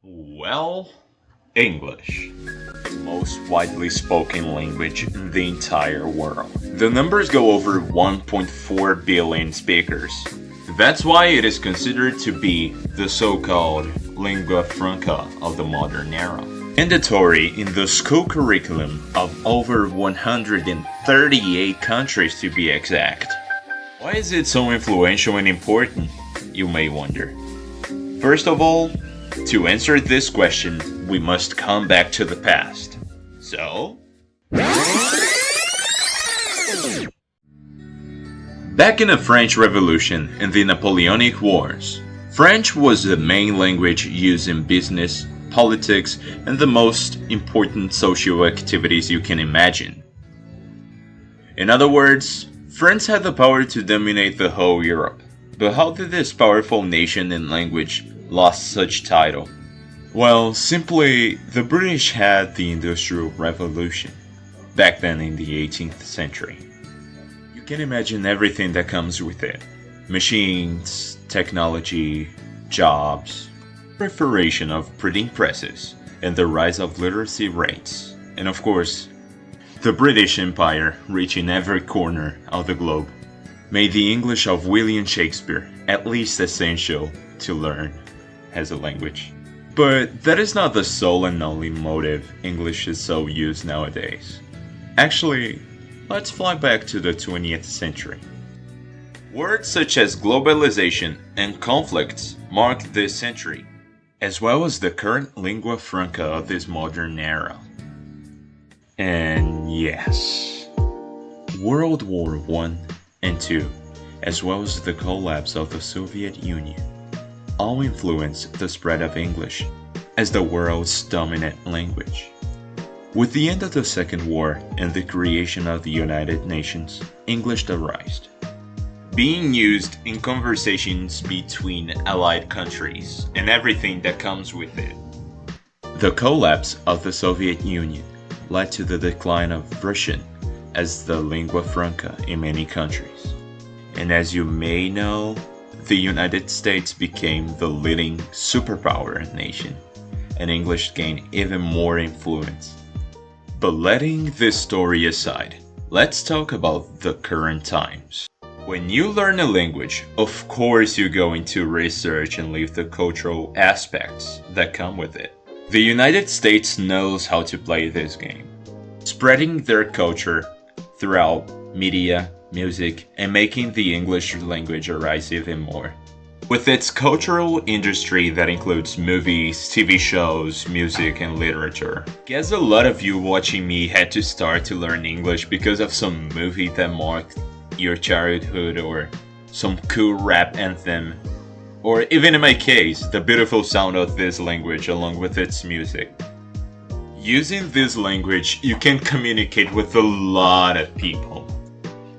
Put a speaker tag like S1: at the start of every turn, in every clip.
S1: Well, English. The most widely spoken language in the entire world. The numbers go over 1.4 billion speakers. That's why it is considered to be the so-called lingua franca of the modern era. Mandatory in the school curriculum of over 138 countries to be exact. Why is it so influential and important, you may wonder? First of all, to answer this question, we must come back to the past. So, back in the French Revolution and the Napoleonic Wars, French was the main language used in business, politics, and the most important social activities you can imagine. In other words, France had the power to dominate the whole Europe. But how did this powerful nation and language lost such title? Well, simply, the British had the Industrial Revolution, back then in the 18th century. You can imagine everything that comes with it. Machines, technology, jobs, proliferation of printing presses, and the rise of literacy rates. And of course, the British Empire reaching every corner of the globe made the English of William Shakespeare at least essential to learn as a language. But that is not the sole and only motive English is so used nowadays. Actually, let's fly back to the 20th century. Words such as globalization and conflicts marked this century, as well as the current lingua franca of this modern era. And yes, World War I and II, as well as the collapse of the Soviet Union, all influenced the spread of English as the world's dominant language. With the end of the Second War and the creation of the United Nations, English derised, being used in conversations between allied countries and everything that comes with it. The collapse of the Soviet Union led to the decline of Russian as the lingua franca in many countries. And as you may know, the United States became the leading superpower nation, and English gained even more influence. But letting this story aside, let's talk about the current times. When you learn a language, of course you go into research and leave the cultural aspects that come with it. The United States knows how to play this game, spreading their culture throughout media, music, and making the English language arise even more. With its cultural industry that includes movies, TV shows, music, and literature. Guess a lot of you watching me had to start to learn English because of some movie that marked your childhood, or some cool rap anthem, or even in my case, the beautiful sound of this language along with its music. Using this language, you can communicate with a lot of people.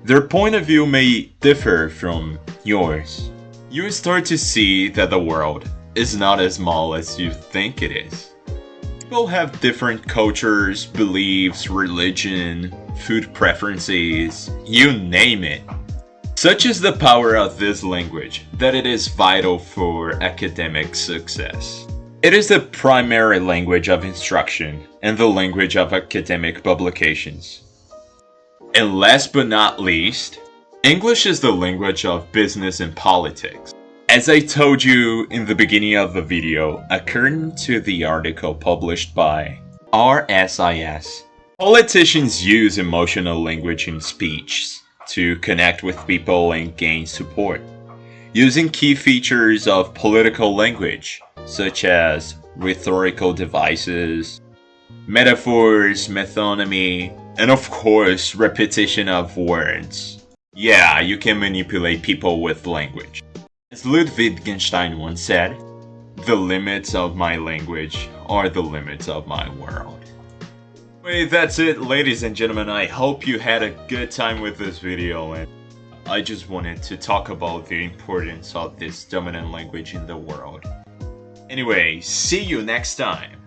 S1: Their point of view may differ from yours. You start to see that the world is not as small as you think it is. People have different cultures, beliefs, religion, food preferences, you name it. Such is the power of this language that it is vital for academic success. It is the primary language of instruction and the language of academic publications. And last but not least, English is the language of business and politics. As I told you in the beginning of the video, according to the article published by RSIS, politicians use emotional language in speech to connect with people and gain support, using key features of political language, such as rhetorical devices, metaphors, metonymy, and of course, repetition of words. Yeah, you can manipulate people with language. As Ludwig Wittgenstein once said, "The limits of my language are the limits of my world." Anyway, that's it, ladies and gentlemen. I hope you had a good time with this video, and I just wanted to talk about the importance of this dominant language in the world. Anyway, see you next time.